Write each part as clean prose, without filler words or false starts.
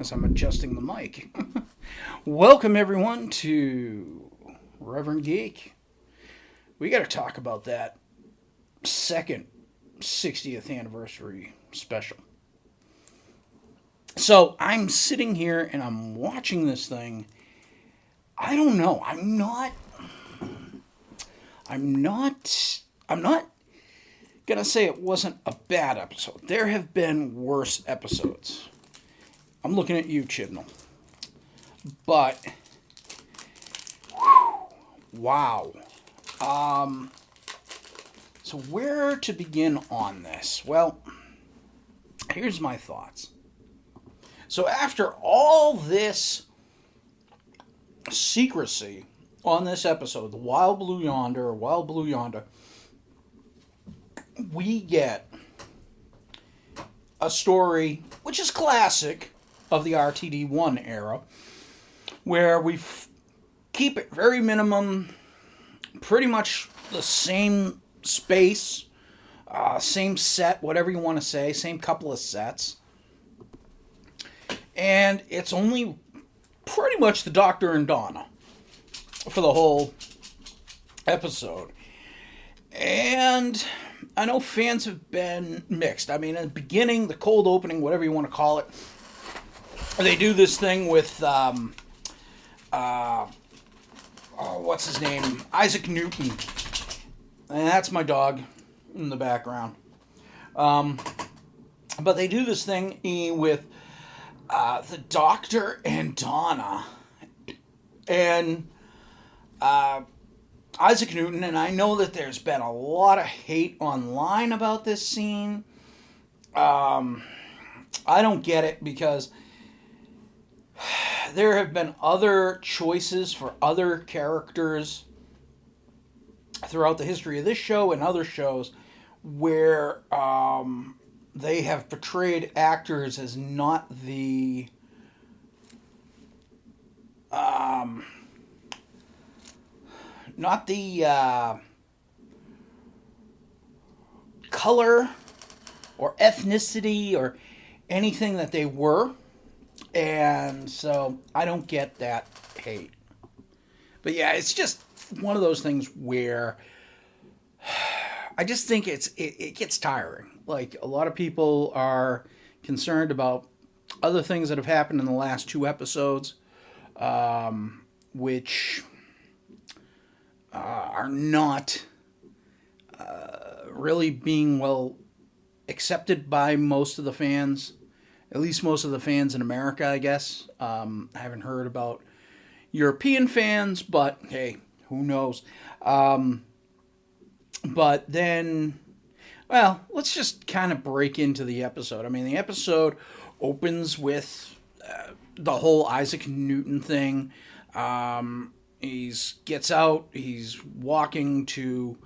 as I'm adjusting the mic. Welcome, everyone, to Reverend Geek. We got to talk about that second 60th anniversary special. So I'm sitting here and I'm watching this thing. I don't know. I'm not gonna say it wasn't a bad episode. There have been worse episodes. I'm looking at you, Chibnall. But wow. So where to begin on this? Well, here's my thoughts. So after all this secrecy on this episode, the Wild Blue Yonder, we get a story which is classic of the RTD1 era, where we keep it very minimum, pretty much the same space, same set, whatever you want to say, same couple of sets. And it's only pretty much the Doctor and Donna for the whole episode. And I know fans have been mixed. I mean, in the beginning, the cold opening, whatever you want to call it, they do this thing with, what's his name? Isaac Newton. And that's my dog in the background. But they do this thing with the Doctor and Donna. And Isaac Newton, and I know that there's been a lot of hate online about this scene. I don't get it because there have been other choices for other characters throughout the history of this show and other shows where they have portrayed actors as not the color or ethnicity or anything that they were. And so I don't get that hate. But yeah, it's just one of those things where I just think it gets tiring. Like, a lot of people are concerned about other things that have happened in the last two episodes, which are not really being well accepted by most of the fans. At least most of the fans in America, I guess. I haven't heard about European fans, but hey, who knows? But then, well, let's just kind of break into the episode. I mean, the episode opens with the whole Isaac Newton thing. He gets out, he's walking to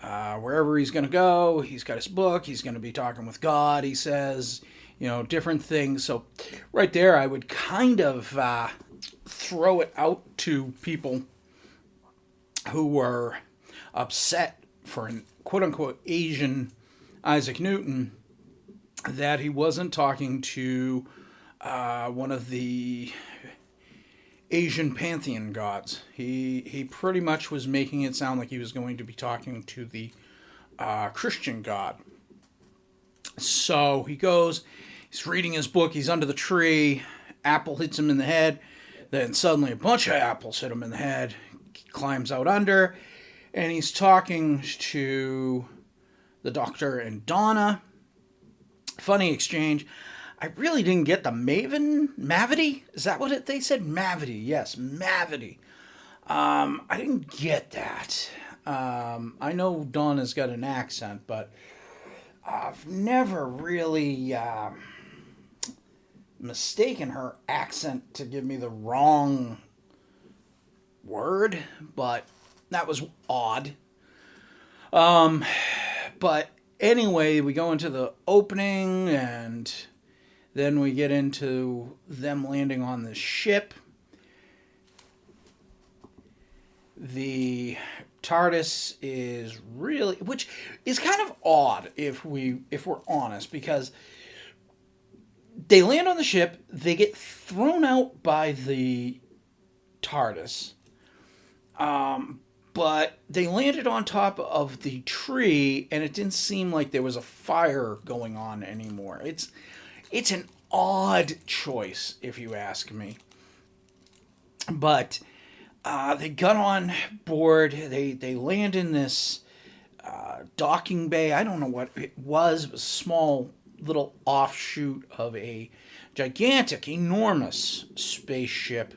wherever he's going to go. He's got his book, he's going to be talking with God, he says, different things. So right there, I would kind of throw it out to people who were upset for an quote-unquote Asian Isaac Newton that he wasn't talking to one of the Asian pantheon gods. He pretty much was making it sound like he was going to be talking to the Christian god. So he goes, he's reading his book, he's under the tree, apple hits him in the head, then suddenly a bunch of apples hit him in the head, he climbs out under, and he's talking to the Doctor and Donna. Funny exchange. I really didn't get the Mavity? Is that what they said? Mavity, yes, Mavity. I didn't get that. I know Donna's got an accent, but I've never really mistaken her accent to give me the wrong word, but that was odd. But anyway, we go into the opening, and then we get into them landing on the ship. The TARDIS is really, which is kind of odd if we're honest, because They land on the ship. They get thrown out by the TARDIS. But they landed on top of the tree, and it didn't seem like there was a fire going on anymore. It's an odd choice, if you ask me. But they got on board. They land in this docking bay. I don't know what it was. It was a small little offshoot of a gigantic, enormous spaceship.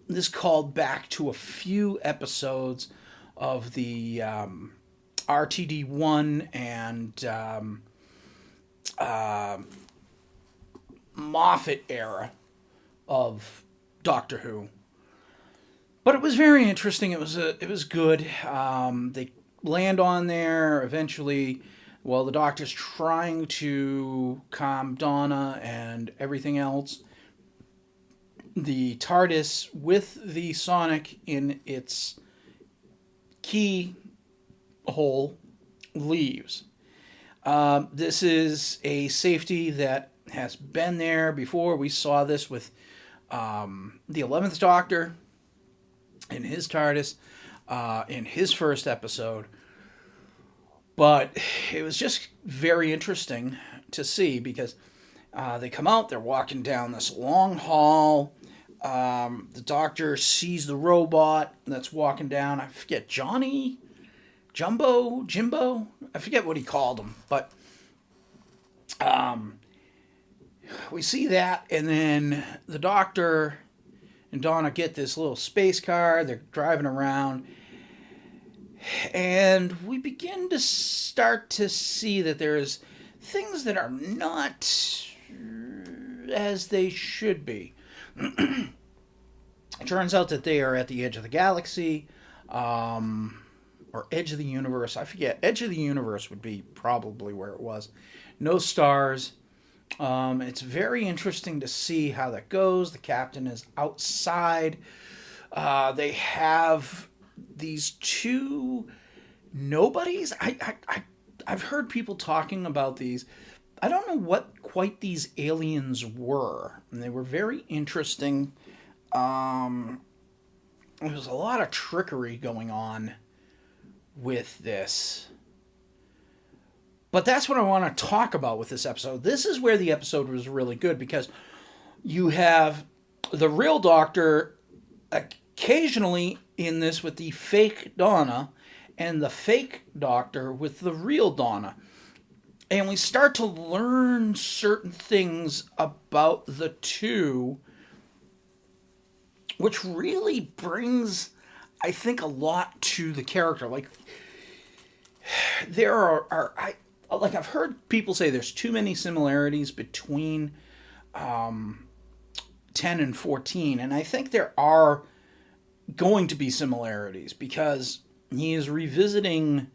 This called back to a few episodes of the RTD1 and Moffat era of Doctor Who. But it was very interesting. It was good. They land on there eventually. Well, the Doctor's trying to calm Donna and everything else. The TARDIS with the Sonic in its key hole leaves. This is a safety that has been there before. We saw this with the 11th Doctor in his TARDIS in his first episode. But it was just very interesting to see because they come out, they're walking down this long hall. The Doctor sees the robot that's walking down. I forget, Johnny? Jimbo? I forget what he called him. But we see that, and then the Doctor and Donna get this little space car. They're driving around. And we begin to start to see that there's things that are not as they should be. It turns out that they are at the edge of the galaxy, or edge of the universe. I forget. Edge of the universe would be probably where it was. No stars. It's very interesting to see how that goes. The captain is outside. They have these two nobodies. I've heard people talking about these. I don't know what quite these aliens were. And they were very interesting. There was a lot of trickery going on with this. But that's what I want to talk about with this episode. This is where the episode was really good because you have the real Doctor occasionally in this with the fake Donna and the fake Doctor with the real Donna. And we start to learn certain things about the two, which really brings, I think, a lot to the character. Like, there are I've heard people say there's too many similarities between 10 and 14, and I think there are going to be similarities because he is revisiting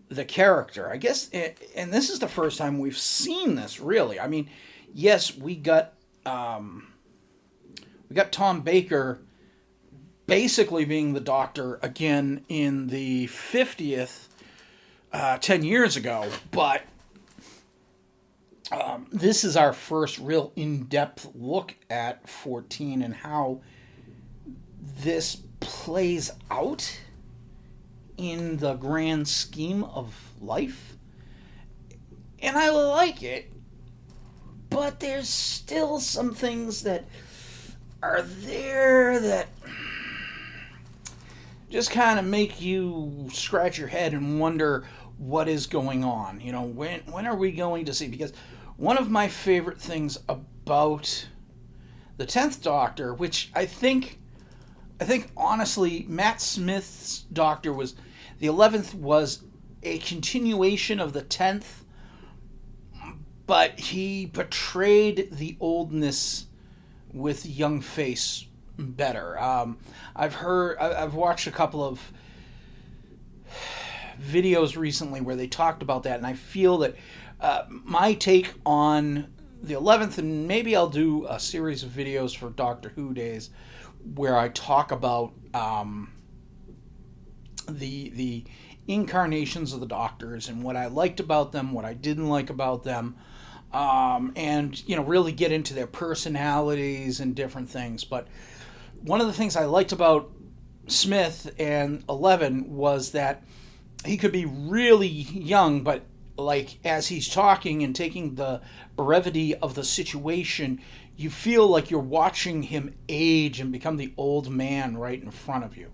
the character, I guess, and this is the first time we've seen this, really. I mean, yes, we got Tom Baker basically being the Doctor again in the 50th 10 years ago, but this is our first real in-depth look at 14 and how this plays out in the grand scheme of life. And I like it, but there's still some things that are there that just kind of make you scratch your head and wonder what is going on. You know, when are we going to see? Because one of my favorite things about the 10th Doctor, which I think honestly, Matt Smith's Doctor was, the 11th was a continuation of the 10th, but he portrayed the oldness with young face better. I've watched a couple of videos recently where they talked about that, and I feel that my take on the 11th, and maybe I'll do a series of videos for Doctor Who Days where I talk about the incarnations of the Doctors and what I liked about them, what I didn't like about them. and really get into their personalities and different things. But one of the things I liked about Smith and 11 was that he could be really young, but like as he's talking and taking the brevity of the situation, you feel like you're watching him age and become the old man right in front of you.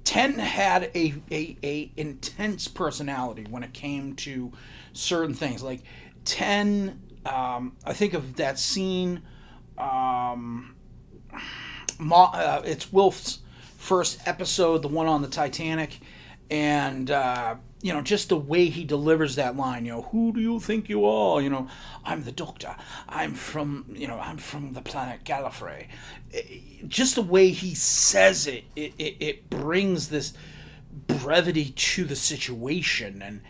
10 had a intense personality when it came to certain things. Like 10, I think of that scene. It's Wilf's first episode, the one on the Titanic, and just the way he delivers that line. Who do you think you are? I'm the Doctor. I'm from the planet Gallifrey. Just the way he says it, it brings this brevity to the situation, and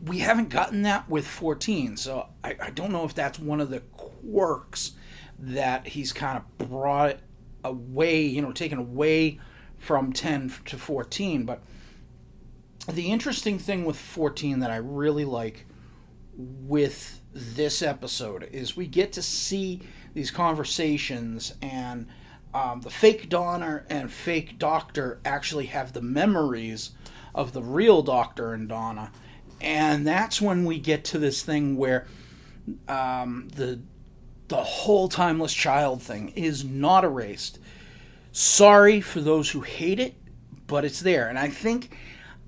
we haven't gotten that with 14. So I don't know if that's one of the quirks that he's kind of brought away, taken away from 10 to 14. But the interesting thing with 14 that I really like with this episode is we get to see these conversations, and the fake Donna and fake Doctor actually have the memories of the real Doctor and Donna. And that's when we get to this thing where the whole timeless child thing is not erased. Sorry for those who hate it, but it's there. And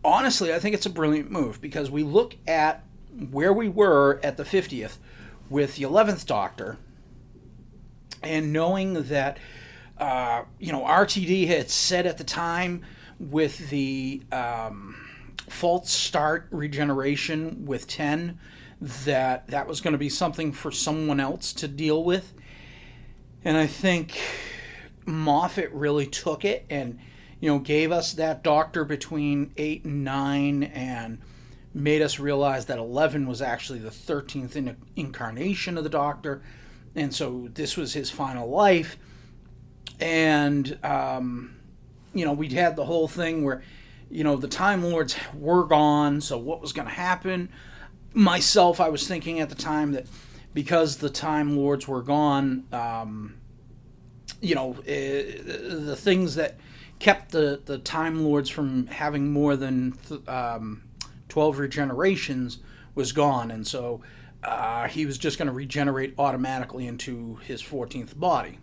honestly, I think it's a brilliant move, because we look at where we were at the 50th with the 11th Doctor, and knowing that, RTD had said at the time with the false start regeneration with 10, that was going to be something for someone else to deal with. And I think Moffat really took it and, gave us that Doctor between 8 and 9, and made us realize that 11 was actually the 13th incarnation of the Doctor. And so this was his final life. And, we'd had the whole thing where, the Time Lords were gone. So what was going to happen? Myself, I was thinking at the time that because the Time Lords were gone, the things that kept the Time Lords from having more than 12 regenerations was gone. And so he was just going to regenerate automatically into his 14th body.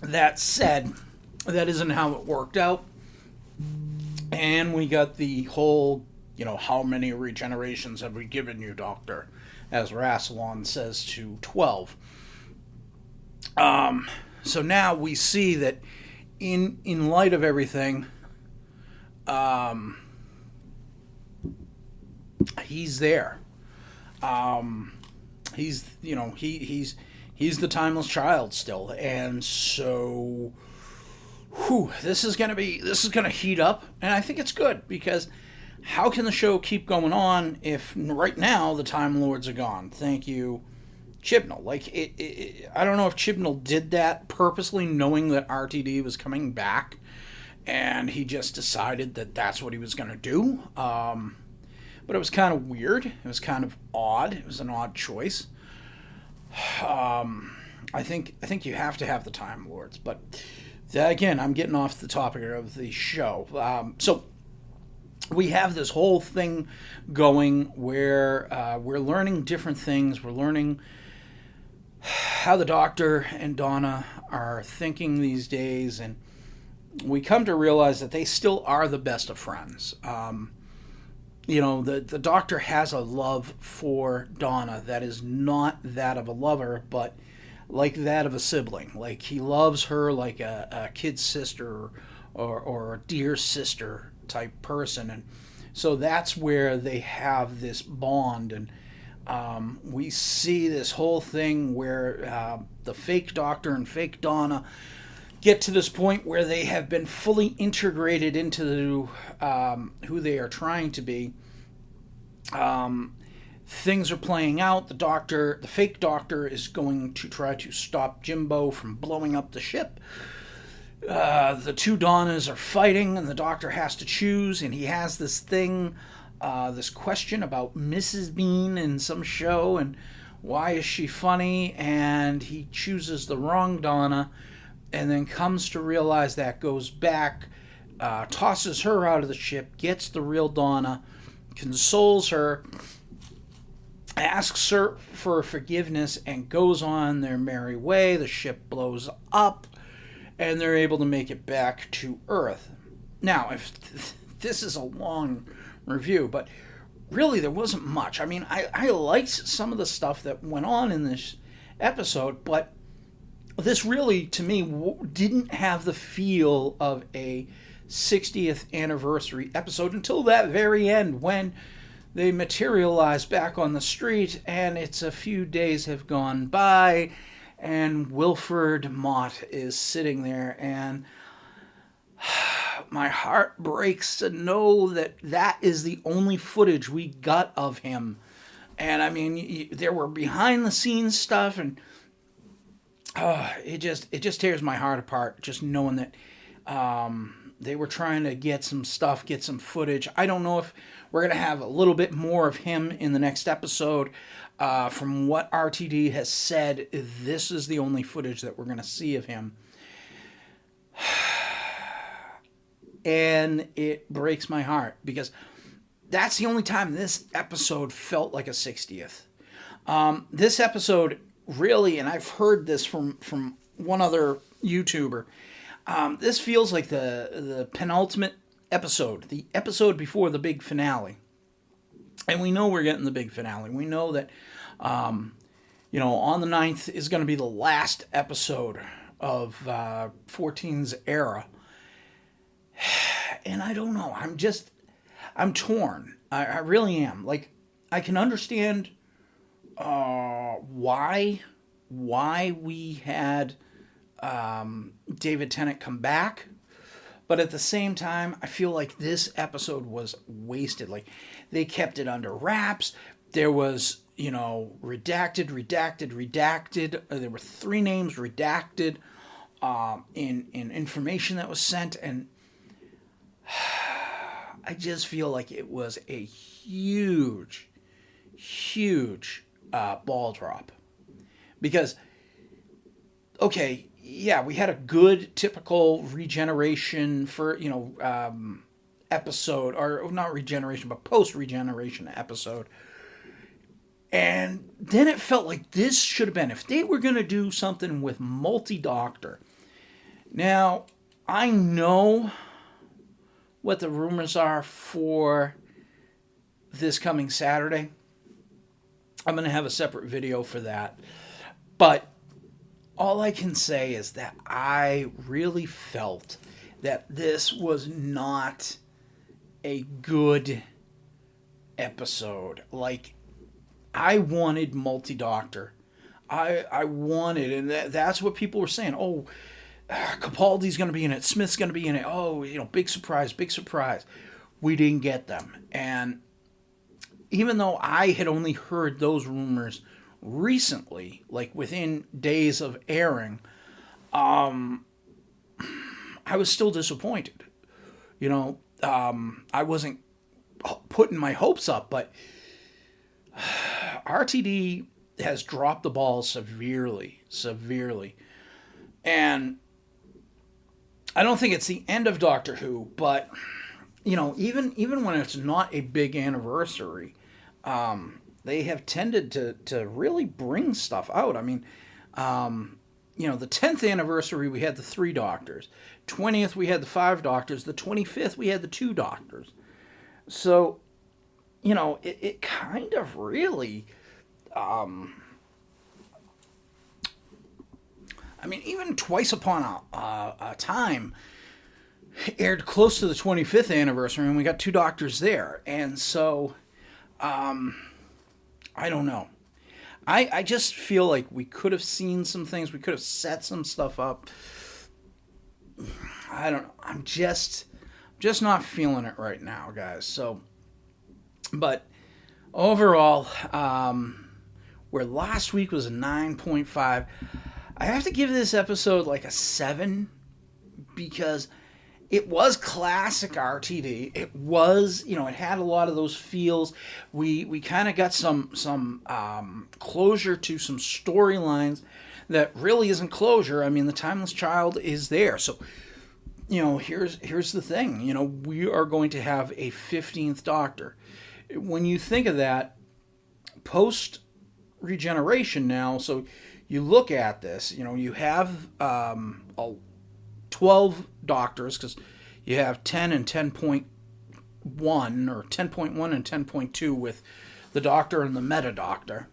That said, that isn't how it worked out. And we got the whole, how many regenerations have we given you, Doctor? As Rassilon says to 12. So now we see that in light of everything, he's there. He's the timeless child still, and so this is gonna heat up, and I think it's good, because how can the show keep going on if right now the Time Lords are gone? Thank you, Chibnall. I don't know if Chibnall did that purposely, knowing that RTD was coming back, and he just decided that that's what he was going to do. But it was kind of weird. It was kind of odd. It was an odd choice. I think you have to have the Time Lords, but again, I'm getting off the topic of the show. So we have this whole thing going where we're learning different things. We're learning how the Doctor and Donna are thinking these days, and we come to realize that they still are the best of friends. The Doctor has a love for Donna that is not that of a lover, but like that of a sibling. Like, he loves her like a kid sister or a dear sister type person. And so that's where they have this bond. And we see this whole thing where the fake Doctor and fake Donna get to this point where they have been fully integrated into who they are trying to be. Things are playing out. The fake Doctor is going to try to stop Jimbo from blowing up the ship. The two Donnas are fighting, and the Doctor has to choose, and he has this thing this question about Mrs. Bean in some show and why is she funny, and he chooses the wrong Donna and then comes to realize that, goes back, tosses her out of the ship, gets the real Donna, consoles her, asks her for forgiveness, and goes on their merry way. The ship blows up and they're able to make it back to Earth. Now, if this is a long review, but really there wasn't much. I mean, I liked some of the stuff that went on in this episode, but this really, to me, didn't have the feel of a 60th anniversary episode until that very end when they materialize back on the street and it's a few days have gone by and Wilfred Mott is sitting there, and my heart breaks to know that that is the only footage we got of him. And I mean, there were behind the scenes stuff, and it just tears my heart apart just knowing that they were trying to get some stuff, get some footage. I don't know if we're going to have a little bit more of him in the next episode. From what RTD has said, this is the only footage that we're going to see of him. And it breaks my heart because that's the only time this episode felt like a 60th. This episode really, and I've heard this from one other YouTuber, this feels like the penultimate episode, the episode before the big finale. And we know we're getting the big finale. We know that, on the 9th is going to be the last episode of 14's era. And I don't know. I'm torn. I really am. Like, I can understand why we had David Tennant come back. But at the same time, I feel like this episode was wasted. Like, they kept it under wraps. There was, redacted. There were 3 names redacted in information that was sent. And I just feel like it was a huge ball drop. Because, okay, yeah, we had a good typical regeneration for, episode, or not regeneration, but post-regeneration episode. And then it felt like this should have been, if they were going to do something with Multi-Doctor. Now, I know what the rumors are for this coming Saturday. I'm going to have a separate video for that. But all I can say is that I really felt that this was not a good episode. Like, I wanted Multi-Doctor. I wanted, and that's what people were saying. Oh, Capaldi's going to be in it. Smith's going to be in it. Oh, big surprise. We didn't get them. And even though I had only heard those rumors recently, like within days of airing, I was still disappointed. I wasn't putting my hopes up, but RTD has dropped the ball severely. And I don't think it's the end of Doctor Who, but even when it's not a big anniversary, they have tended to really bring stuff out. I mean, the 10th anniversary, we had the 3 Doctors. 20th, we had the 5 Doctors. The 25th, we had the 2 Doctors. So, it kind of really, even Twice Upon a Time aired close to the 25th anniversary, and we got 2 Doctors there. And so, I don't know. I just feel like we could have seen some things. We could have set some stuff up. I don't know. I'm just not feeling it right now, guys. So, but overall, where last week was a 9.5, I have to give this episode like a 7 because it was classic RTD. It was, you know, it had a lot of those feels. We kind of got some closure to some storylines that really isn't closure. I mean, the Timeless Child is there. So, you know, here's the thing. You know, we are going to have a 15th Doctor. When you think of that, post regeneration now, so you look at this, you know, you have 12 Doctors, because you have 10 and 10.1, or 10.1 and 10.2 with the Doctor and the Meta Doctor,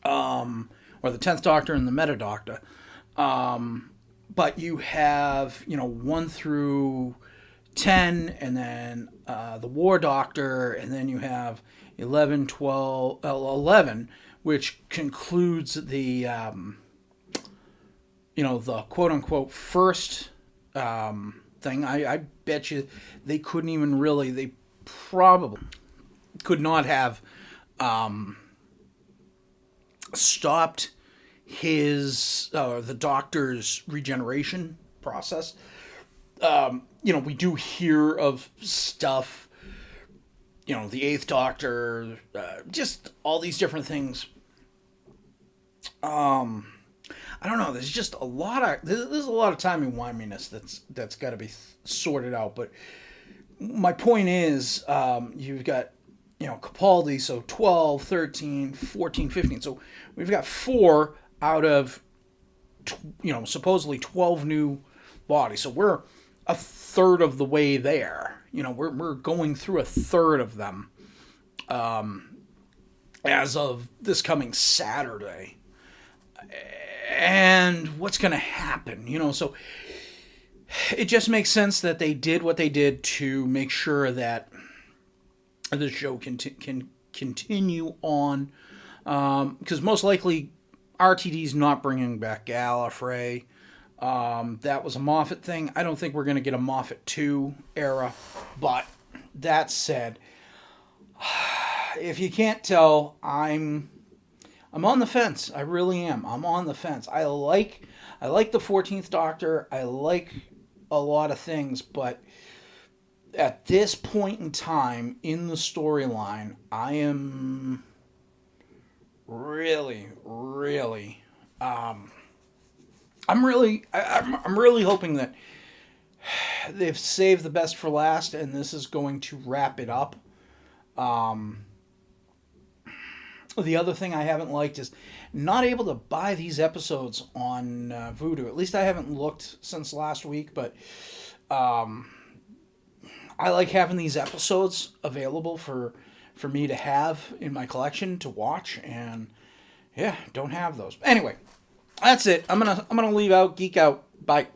or the 10th Doctor and the Meta Doctor. But you have, you know, 1 through 10, and then the War Doctor, and then you have 11, 12, 11, which concludes the, you know, the quote-unquote first thing. I bet you they couldn't even really, they probably could not have stopped his, the Doctor's regeneration process. You know, we do hear of stuff, you know, the 8th Doctor, just all these different things. I don't know. There's just a lot of there's a lot of timey-wiminess that's got to be sorted out. But my point is, you've got, you know, Capaldi, so 12, 13, 14, 15. So we've got 4 out of, you know, supposedly 12 new bodies. So we're a third of the way there. You know, we're going through a third of them as of this coming Saturday. And what's going to happen? You know, so it just makes sense that they did what they did to make sure that the show can continue on. Because most likely RTD's not bringing back Gallifrey. That was a Moffat thing. I don't think we're going to get a Moffat 2 era. But that said, if you can't tell, I'm on the fence. I really am. I'm on the fence. I like the 14th Doctor. I like a lot of things, but at this point in time in the storyline, I am really, really, I'm really hoping that they've saved the best for last, and this is going to wrap it up. The other thing I haven't liked is not able to buy these episodes on Vudu. At least I haven't looked since last week, but I like having these episodes available for me to have in my collection to watch, and yeah, don't have those. Anyway, that's it. I'm gonna leave out, geek out. Bye.